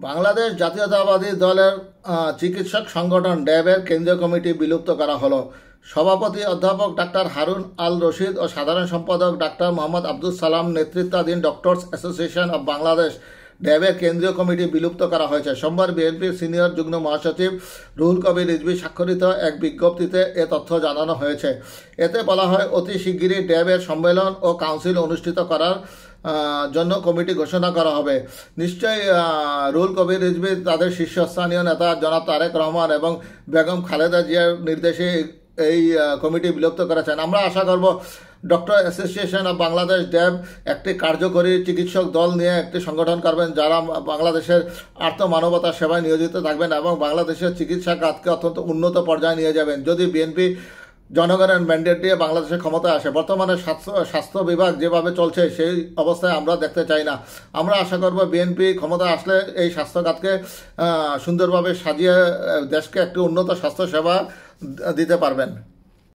বাংলাদেশ জাতীয়তাবাদী দলের চিকিৎসক সংগঠন ড্যাবের কেন্দ্রীয় কমিটি বিলুপ্ত করা হলো। সভাপতি অধ্যাপক ডাক্তার হারুন আল রশিদ ও সাধারণ সম্পাদক ডাক্তার মোহাম্মদ আব্দুল সালাম নেতৃত্বাধীন ডক্টরস অ্যাসোসিয়েশন অব বাংলাদেশ ড্যাবের কেন্দ্রীয় কমিটি বিলুপ্ত করা হয়েছে। সোমবার বিএনপির সিনিয়র যুগ্ম মহাসচিব রুহুল কবির রিজভী স্বাক্ষরিত এক বিজ্ঞপ্তিতে এ তথ্য জানানো হয়েছে। এতে বলা হয়, অতি শিগগিরই ড্যাবের সম্মেলন ও কাউন্সিল অনুষ্ঠিত করার জন্য কমিটি ঘোষণা করা হবে। নিশ্চয়ই রুহুল কবির রিজভী তাদের শীর্ষস্থানীয় নেতা জনাব তারেক রহমান এবং বেগম খালেদা জিয়ার নির্দেশে এই কমিটি বিলুপ্ত করেছেন। আমরা আশা করব ডক্টর অ্যাসোসিয়েশন অব বাংলাদেশ ড্যাব একটি কার্যকরী চিকিৎসক দল নিয়ে একটি সংগঠন করবেন, যারা বাংলাদেশের আর্থমানবতার সেবায় নিয়োজিত থাকবেন এবং বাংলাদেশের চিকিৎসা খাতকে অত্যন্ত উন্নত পর্যায়ে নিয়ে যাবেন। যদি বিএনপি জনগণের ম্যান্ডেট দিয়ে বাংলাদেশের ক্ষমতায় আসে, বর্তমানে স্বাস্থ্য বিভাগ যেভাবে চলছে সেই অবস্থায় আমরা দেখতে চাই না। আমরা আশা করব বিএনপি ক্ষমতায় আসলে এই স্বাস্থ্য খাতকে সুন্দরভাবে সাজিয়ে দেশকে একটি উন্নত স্বাস্থ্য সেবা দিতে পারবেন।